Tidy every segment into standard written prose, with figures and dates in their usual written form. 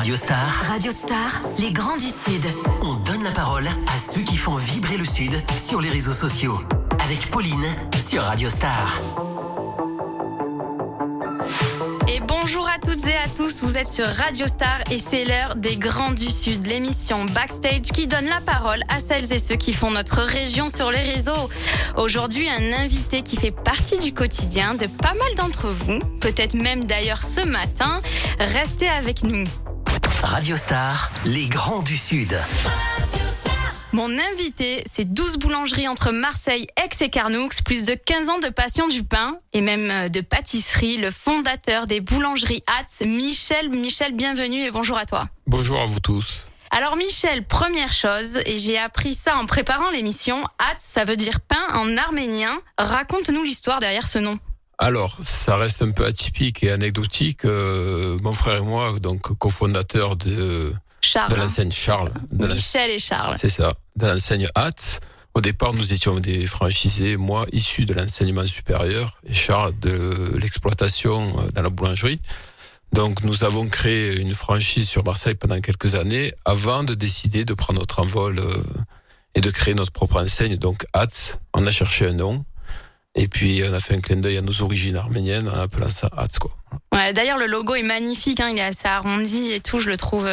Radio Star. Radio Star, les grands du Sud. On donne la parole à ceux qui font vibrer le Sud sur les réseaux sociaux. Avec Pauline sur Radio Star. Et bonjour à toutes et à tous, vous êtes sur Radio Star et c'est l'heure des Grands du Sud, l'émission Backstage qui donne la parole à celles et ceux qui font notre région sur les réseaux. Aujourd'hui, un invité qui fait partie du quotidien de pas mal d'entre vous, peut-être même d'ailleurs ce matin. Restez avec nous. Radio Star, les Grands du Sud. Mon invité, c'est 12 boulangeries entre Marseille, Aix et Carnoux, plus de 15 ans de passion du pain et même de pâtisserie, le fondateur des boulangeries Hatz, Michel. Michel, bienvenue et bonjour à toi. Bonjour à vous tous. Alors Michel, première chose, et j'ai appris ça en préparant l'émission, Hatz, ça veut dire pain en arménien. Raconte-nous l'histoire derrière ce nom. Alors, ça reste un peu atypique et anecdotique. Mon frère et moi, donc cofondateurs de l'enseigne Charles. Michel et Charles. C'est ça, de l'enseigne Hatz. Au départ, nous étions des franchisés, moi issu de l'enseignement supérieur et Charles de l'exploitation dans la boulangerie. Donc, nous avons créé une franchise sur Marseille pendant quelques années avant de décider de prendre notre envol et de créer notre propre enseigne. Donc, Hatz, on a cherché un nom. Et puis, on a fait un clin d'œil à nos origines arméniennes en appelant ça Hatz, quoi. Ouais, d'ailleurs, le logo est magnifique, hein, il est assez arrondi et tout, je le trouve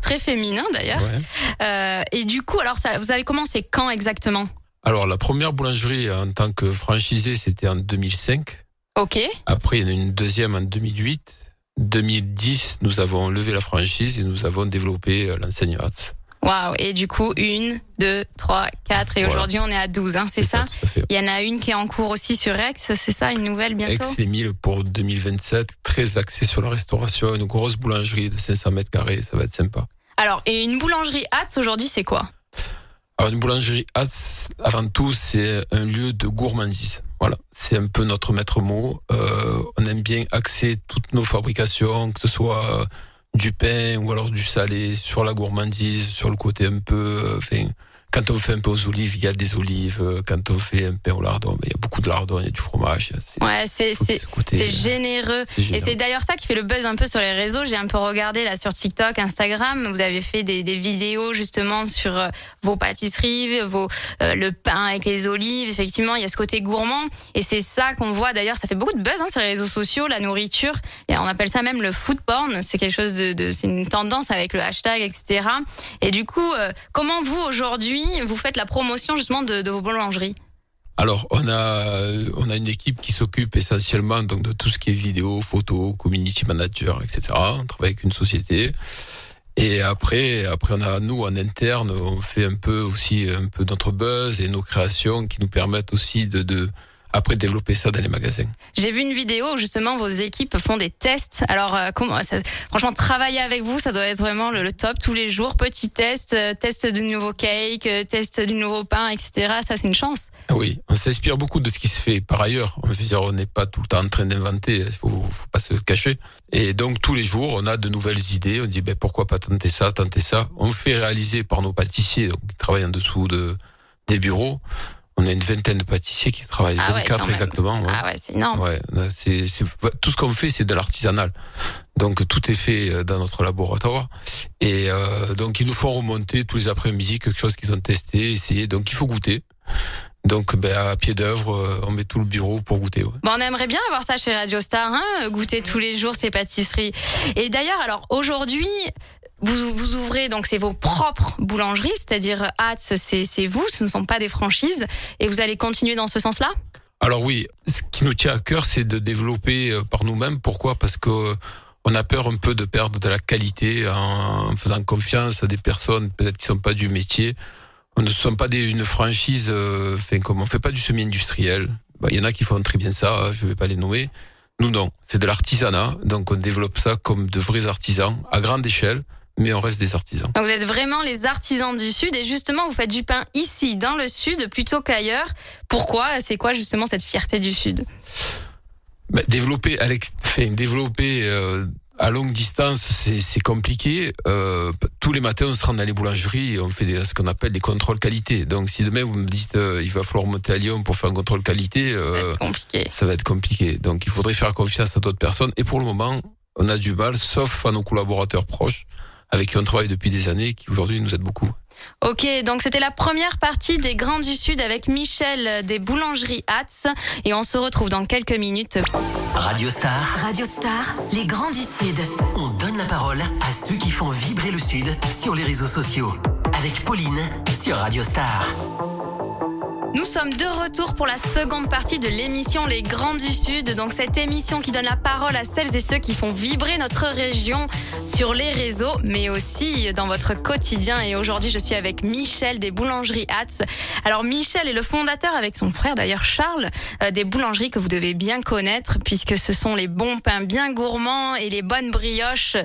très féminin d'ailleurs. Ouais. Et du coup, alors, vous avez commencé quand exactement ? Alors, la première boulangerie en tant que franchisé, c'était en 2005. Ok. Après, il y en a une deuxième en 2008. 2010, nous avons levé la franchise et nous avons développé l'enseigne Hatz. Waouh, et du coup, 1, 2, 3, 4, et aujourd'hui on est à 12, hein, c'est ça ? Tout à fait. Il y en a une qui est en cours aussi sur Aix, c'est ça, une nouvelle bientôt ? Aix-les-Milles pour 2027, très axée sur la restauration, une grosse boulangerie de 500 mètres carrés, ça va être sympa. Alors, et une boulangerie Hatz aujourd'hui, c'est quoi ? Alors, une boulangerie Hatz, avant tout, c'est un lieu de gourmandise. Voilà, c'est un peu notre maître mot. On aime bien axer toutes nos fabrications, que ce soit du pain ou alors du salé, sur la gourmandise, sur le côté un peu... quand on fait un pain aux olives, il y a des olives. Quand on fait un pain au lardon, il y a beaucoup de lardon, il y a du fromage. C'est généreux. Et c'est d'ailleurs ça qui fait le buzz un peu sur les réseaux. J'ai un peu regardé là sur TikTok, Instagram. Vous avez fait des vidéos justement sur vos pâtisseries, le pain avec les olives. Effectivement, il y a ce côté gourmand. Et c'est ça qu'on voit. D'ailleurs, ça fait beaucoup de buzz sur les réseaux sociaux, la nourriture. Et on appelle ça même le food porn. C'est quelque chose c'est une tendance avec le hashtag, etc. Et du coup, comment vous aujourd'hui vous faites la promotion justement de vos boulangeries? Alors, on a une équipe qui s'occupe essentiellement donc de tout ce qui est vidéo, photo, community manager, etc. On travaille avec une société. Et après on a, nous, en interne, on fait un peu notre buzz et nos créations qui nous permettent aussi après développer ça dans les magasins. J'ai vu une vidéo où justement vos équipes font des tests. Alors franchement, travailler avec vous, ça doit être vraiment le top tous les jours. Petit test du nouveau cake, test du nouveau pain, etc. Ça, c'est une chance. Oui, on s'inspire beaucoup de ce qui se fait par ailleurs. On n'est pas tout le temps en train d'inventer, il faut pas se cacher. Et donc tous les jours, on a de nouvelles idées. On dit pourquoi pas tenter ça. On fait réaliser par nos pâtissiers qui travaillent en dessous des bureaux. On a une vingtaine de pâtissiers qui travaillent, 24 exactement. Ouais. Ah ouais, c'est énorme. Ouais, tout ce qu'on fait, c'est de l'artisanal. Donc tout est fait dans notre laboratoire. Et donc ils nous font remonter tous les après-midi quelque chose qu'ils ont testé, essayé. Donc il faut goûter. Donc à pied d'œuvre, on met tout le bureau pour goûter. Ouais. On aimerait bien avoir ça chez Radio Star, goûter tous les jours ces pâtisseries. Et d'ailleurs, alors aujourd'hui, vous ouvrez, donc c'est vos propres boulangeries, c'est-à-dire Hatz, c'est vous, ce ne sont pas des franchises, et vous allez continuer dans ce sens-là ? Alors oui, ce qui nous tient à cœur, c'est de développer par nous-mêmes. Pourquoi ? Parce que on a peur un peu de perdre de la qualité en faisant confiance à des personnes peut-être qui ne sont pas du métier. On ne sommes pas une franchise, comme on fait pas du semi-industriel. Il y en a qui font très bien ça, je vais pas les nommer. Nous non, c'est de l'artisanat, donc on développe ça comme de vrais artisans à grande échelle. Mais on reste des artisans. Donc vous êtes vraiment les artisans du Sud et justement vous faites du pain ici dans le Sud plutôt qu'ailleurs. Pourquoi ? C'est quoi justement cette fierté du Sud ? Développer à longue distance, c'est compliqué. Tous les matins, on se rend dans les boulangeries et on fait ce qu'on appelle des contrôles qualité. Donc si demain vous me dites il va falloir monter à Lyon pour faire un contrôle qualité, ça va être compliqué. Donc il faudrait faire confiance à d'autres personnes. Et pour le moment, on a du mal, sauf à nos collaborateurs proches, avec qui on travaille depuis des années, qui aujourd'hui nous aident beaucoup. Ok, donc c'était la première partie des Grands du Sud avec Michel des boulangeries Hatz. Et on se retrouve dans quelques minutes. Radio Star, Radio Star, les Grands du Sud. on donne la parole à ceux qui font vibrer le Sud sur les réseaux sociaux. Avec Pauline sur Radio Star. Nous sommes de retour pour la seconde partie de l'émission Les Grands du Sud. Donc cette émission qui donne la parole à celles et ceux qui font vibrer notre région sur les réseaux, mais aussi dans votre quotidien. Et aujourd'hui, je suis avec Michel des boulangeries Hatz. Alors Michel est le fondateur avec son frère d'ailleurs Charles des boulangeries que vous devez bien connaître puisque ce sont les bons pains bien gourmands et les bonnes brioches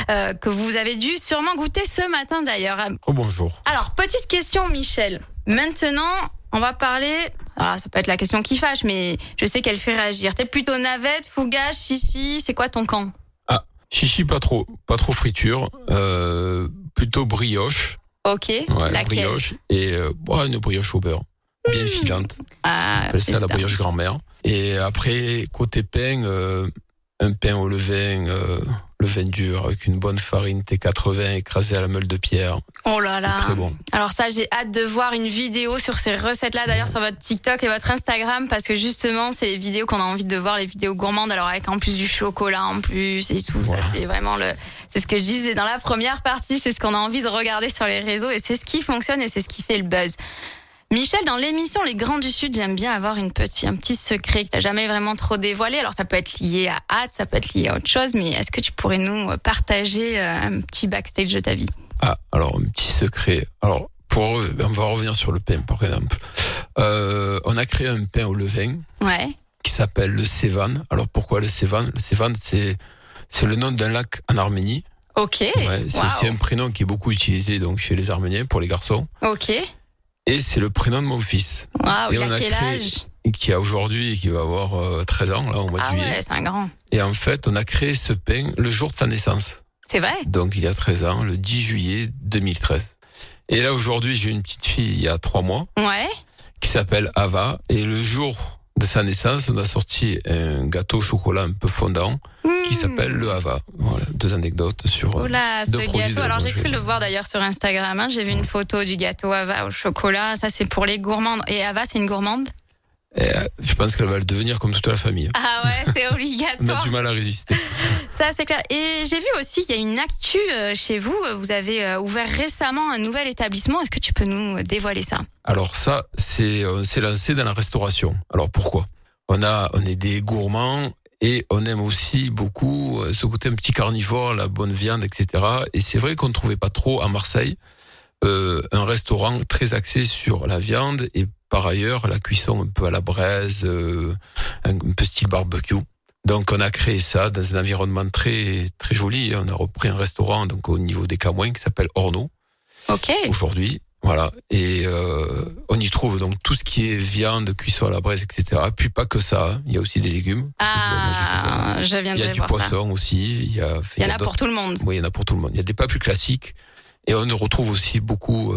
que vous avez dû sûrement goûter ce matin d'ailleurs. Oh, bonjour. Alors petite question Michel. Maintenant, on va parler, alors ça peut être la question qui fâche, mais je sais qu'elle fait réagir. T'es plutôt navette, fougasse, chichi, c'est quoi ton camp? Ah, chichi pas trop friture, plutôt brioche. Ok, Ouais, laquelle? brioche et une brioche au beurre, bien filante. Ah, On appelle ça la c'est brioche grand-mère. Et après, côté pain, un pain au levain, levain dur avec une bonne farine T80 écrasée à la meule de pierre. Oh là là. C'est très bon. Alors ça, j'ai hâte de voir une vidéo sur ces recettes-là, d'ailleurs sur votre TikTok et votre Instagram, parce que justement, c'est les vidéos qu'on a envie de voir, les vidéos gourmandes, alors avec en plus du chocolat en plus et tout. Voilà. Ça, c'est vraiment c'est ce que je disais dans la première partie, c'est ce qu'on a envie de regarder sur les réseaux et c'est ce qui fonctionne et c'est ce qui fait le buzz. Michel, dans l'émission Les Grands du Sud, j'aime bien avoir un petit secret que t'as jamais vraiment trop dévoilé. Alors ça peut être lié à Hatz, ça peut être lié à autre chose, mais est-ce que tu pourrais nous partager un petit backstage de ta vie? Ah, alors un petit secret. Alors on va revenir sur le pain par exemple. On a créé un pain au levain Ouais. qui s'appelle le Sevan. Alors pourquoi le Sevan? Le Sevan c'est le nom d'un lac en Arménie. Ok. Ouais, c'est aussi un prénom qui est beaucoup utilisé donc chez les Arméniens pour les garçons. Ok. Et c'est le prénom de mon fils. Waouh, Et il on a a quel créé- âge? Qui a aujourd'hui, qui va avoir 13 ans là au mois de Ah juillet. ouais, c'est un grand. Et en fait, on a créé ce pain le jour de sa naissance. C'est vrai? Donc il y a 13 ans, le 10 juillet 2013. Et là aujourd'hui, j'ai une petite fille il y a 3 mois Ouais. qui s'appelle Ava. Et le jour de sa naissance, on a sorti un gâteau au chocolat un peu fondant qui s'appelle le Ava. Voilà, 2 anecdotes sur Oula, ce deux produits de gâteau. la Alors j'ai boulangerie. cru le voir d'ailleurs sur Instagram. Hein. J'ai vu une photo du gâteau Ava au chocolat. Ça c'est pour les gourmandes. Et Ava, c'est une gourmande? Et, je pense qu'elle va le devenir comme toute la famille. Ah ouais, c'est On a obligatoire. du mal à résister. Ça c'est clair. Et j'ai vu aussi qu'il y a une actu chez vous. Vous avez ouvert récemment un nouvel établissement. Est-ce que tu peux nous dévoiler ça? Alors ça, on s'est lancé dans la restauration. Alors pourquoi? On est des gourmands et on aime aussi beaucoup ce côté un petit carnivore, la bonne viande, etc. Et c'est vrai qu'on ne trouvait pas trop à Marseille un restaurant très axé sur la viande et par ailleurs la cuisson un peu à la braise, un peu style barbecue. Donc on a créé ça dans un environnement très très joli. On a repris un restaurant donc au niveau des Camouins qui s'appelle Orno Ok. aujourd'hui. Voilà. Et on y trouve donc tout ce qui est viande, cuisson à la braise, etc. Puis pas que ça, hein. Il y a aussi des légumes. Ah, je Il y a viendrai du voir ça. poisson aussi. Il y Il y en a pour tout le monde. Oui, il y en a pour tout le monde. Il y a des plats plus classiques. Et on retrouve aussi beaucoup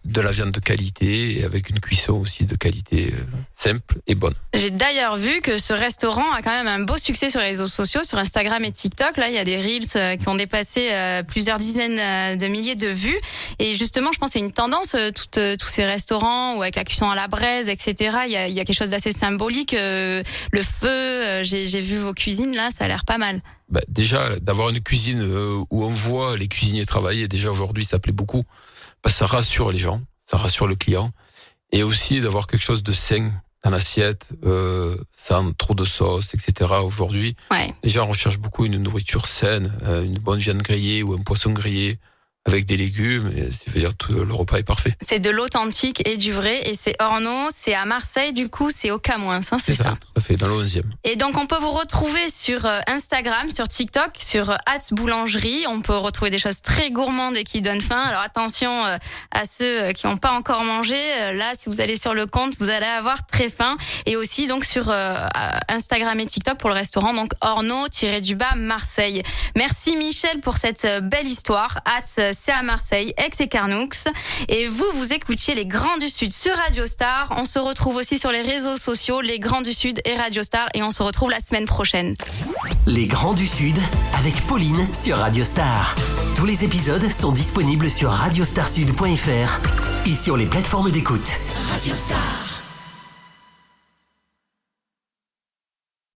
de la viande de qualité et avec une cuisson aussi de qualité simple et bonne. J'ai d'ailleurs vu que ce restaurant a quand même un beau succès sur les réseaux sociaux, sur Instagram et TikTok. Là, il y a des reels qui ont dépassé plusieurs dizaines de milliers de vues. Et justement, je pense que c'est une tendance, tous ces restaurants où avec la cuisson à la braise, etc. Il y a quelque chose d'assez symbolique. Le feu, j'ai vu vos cuisines là, ça a l'air pas mal. Bah, déjà, d'avoir une cuisine où on voit les cuisiniers travailler, déjà aujourd'hui, ça plaît beaucoup. Parce que ça rassure les gens, ça rassure le client. Et aussi d'avoir quelque chose de sain dans l'assiette, sans trop de sauce, etc. Aujourd'hui, Ouais. les gens recherchent beaucoup une nourriture saine, une bonne viande grillée ou un poisson grillé avec des légumes. Et ça veut dire tout le repas est parfait. C'est de l'authentique et du vrai. Et c'est Orno, c'est à Marseille, du coup, c'est au Camouins, hein, c'est ça. Tout à fait, dans le 11e. Et donc, on peut vous retrouver sur Instagram, sur TikTok, sur Hatz Boulangerie. On peut retrouver des choses très gourmandes et qui donnent faim. Alors, attention à ceux qui n'ont pas encore mangé. Là, si vous allez sur le compte, vous allez avoir très faim. Et aussi, donc, sur Instagram et TikTok pour le restaurant, donc Orno-Marseille. Merci Michel pour cette belle histoire. Hatz, c'est à Marseille, Aix et Carnoux. Et vous écoutiez Les Grands du Sud sur Radio Star. On se retrouve aussi sur les réseaux sociaux, Les Grands du Sud et Radio Star. Et on se retrouve la semaine prochaine. Les Grands du Sud avec Pauline sur Radio Star. Tous les épisodes sont disponibles sur radiostarsud.fr et sur les plateformes d'écoute. Radio Star.